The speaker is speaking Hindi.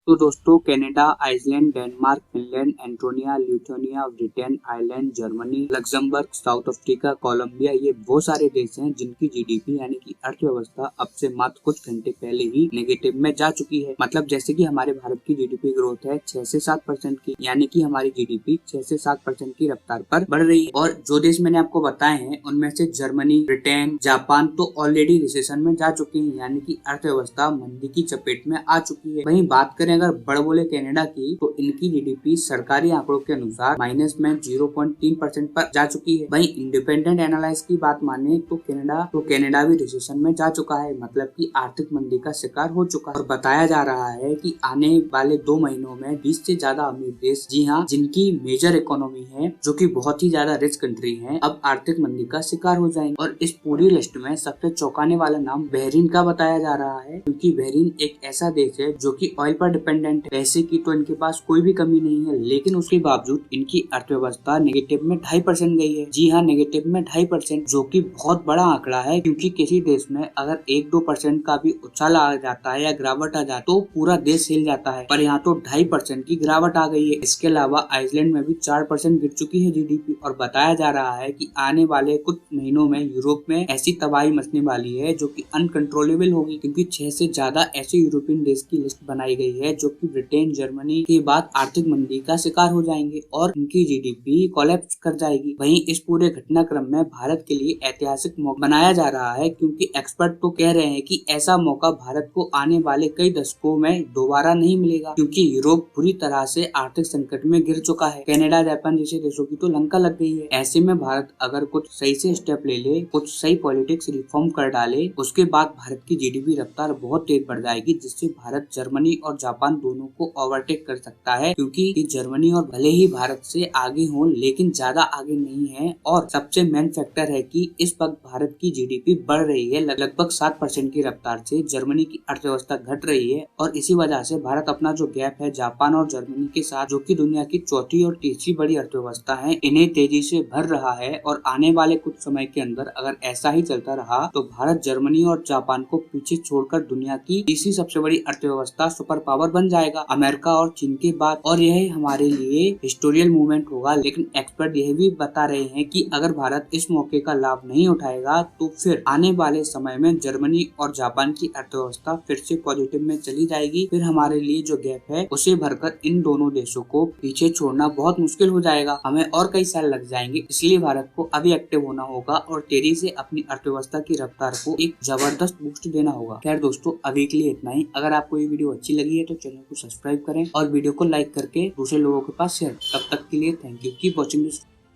तो दोस्तों Canada, Iceland, Denmark, Finland, Estonia, Lithuania, Britain, Ireland, Germany, Luxembourg, South Africa, Colombia ये वो सारे देश हैं जिनकी जीडीपी यानी कि अर्थव्यवस्था अब से मात्र कुछ घंटे पहले ही नेगेटिव में जा चुकी है। मतलब जैसे कि हमारे भारत की जीडीपी ग्रोथ है 6 से 7% की, यानी कि हमारी जीडीपी 6 से 7% की रफ्तार पर बढ़ रही है। और जो देश मैंने आपको बताए हैं उनमें से जर्मनी, ब्रिटेन, जापान तो ऑलरेडी रिसेशन में जा चुके हैं, यानी कि अर्थव्यवस्था मंदी की चपेट में आ चुकी है। वहीं बात करें अगर बड़ बोले कनाडा की, तो इनकी जीडीपी सरकारी आंकड़ों के अनुसार माइनस में 0.3% पर जा चुकी है। वहीं इंडिपेंडेंट एनालाइज की बात माने तो कनाडा भी रिसेशन में जा चुका है, मतलब कि आर्थिक मंदी का शिकार हो चुका है। और बताया जा रहा है कि आने वाले 2 महीनों में 20 से ज्यादा अमीर देश, जी हाँ, जिनकी मेजर इकोनॉमी है, जो कि बहुत ही ज्यादा रिच कंट्री है, अब आर्थिक मंदी का शिकार हो जाएंगे। और इस पूरी लिस्ट में सबसे चौंकाने वाला नाम बहरीन का बताया जा रहा है, क्योंकि बहरीन एक ऐसा देश है जो कि ऑयल पर डिपेंडेंट है। पैसे की तो इनके पास कोई भी कमी नहीं है, लेकिन उसके बावजूद इनकी अर्थव्यवस्था नेगेटिव में 2.5% गई है। जी हाँ, नेगेटिव में 2.5%, जो कि बहुत बड़ा आंकड़ा है, क्योंकि किसी देश में अगर 1-2% का भी उछाल आ जाता है या गिरावट आ जाए तो पूरा देश हिल जाता है, पर यहाँ तो 2.5% की गिरावट आ गई है। इसके अलावा आइसलैंड में भी 4% गिर चुकी है जीडीपी। और बताया जा रहा है कि आने वाले कुछ महीनों में यूरोप में ऐसी तबाही मचने वाली है जो कि अनकंट्रोलेबल होगी, क्योंकि 6 से ज्यादा ऐसे यूरोपियन देश की लिस्ट बनाई गई है जो कि ब्रिटेन, जर्मनी के बाद आर्थिक मंदी का शिकार हो जाएंगे और उनकी जीडीपी कोलैप्स कर जाएगी। वहीं इस पूरे घटनाक्रम में भारत के लिए ऐतिहासिक मौका बनाया जा रहा है, क्योंकि एक्सपर्ट तो कह रहे हैं कि ऐसा मौका भारत को आने वाले कई दशकों में दोबारा नहीं मिलेगा, क्योंकि यूरोप पूरी तरह से आर्थिक संकट में गिर चुका है। कनाडा, जापान जैसे देशों की तो लंका लग गई है। ऐसे में भारत अगर कुछ सही से स्टेप ले ले, कुछ सही पॉलिटिक्स रिफॉर्म कर डाले, उसके बाद भारत की जीडीपी रफ्तार बहुत तेज बढ़ जाएगी, जिससे भारत जर्मनी और जापान दोनों को ओवरटेक कर सकता है। क्योंकि जर्मनी और भले ही भारत से आगे हो, लेकिन ज्यादा आगे नहीं है। और सबसे मेन फैक्टर है कि इस वक्त भारत की जीडीपी बढ़ रही है लगभग 7% की रफ्तार से, जर्मनी की अर्थव्यवस्था घट रही है। और इसी वजह से भारत अपना जो गैप है जापान और जर्मनी के साथ, जो कि दुनिया की चौथी और तीसरी बड़ी अर्थव्यवस्था है, इन्हें तेजी से भर रहा है। और आने वाले कुछ समय के अंदर अगर ऐसा ही चलता रहा तो भारत जर्मनी और जापान को पीछे छोड़कर दुनिया की तीसरी सबसे बड़ी अर्थव्यवस्था, सुपर पावर बन जाएगा, अमेरिका और चीन के बाद। और यह हमारे लिए हिस्टोरियल मूवमेंट होगा। लेकिन एक्सपर्ट यह भी बता रहे हैं कि अगर भारत इस मौके का लाभ नहीं उठाएगा तो फिर आने वाले समय में जर्मनी और जापान की अर्थव्यवस्था फिर से पॉजिटिव में चली जाएगी। फिर हमारे लिए जो गैप है उसे भरकर इन दोनों देशों को पीछे छोड़ना बहुत मुश्किल हो जाएगा, हमें और कई साल लग जाएंगे। इसलिए भारत को अभी एक्टिव होना होगा और तेजी से अपनी अर्थव्यवस्था की रफ्तार को एक जबरदस्त बूस्ट देना होगा। खैर दोस्तों, अभी के लिए इतना ही। अगर आपको ये वीडियो अच्छी लगी है तो चैनल को सब्सक्राइब करें और वीडियो को लाइक करके दूसरे लोगों के पास शेयर। तब तक के लिए thank you, keep watching this.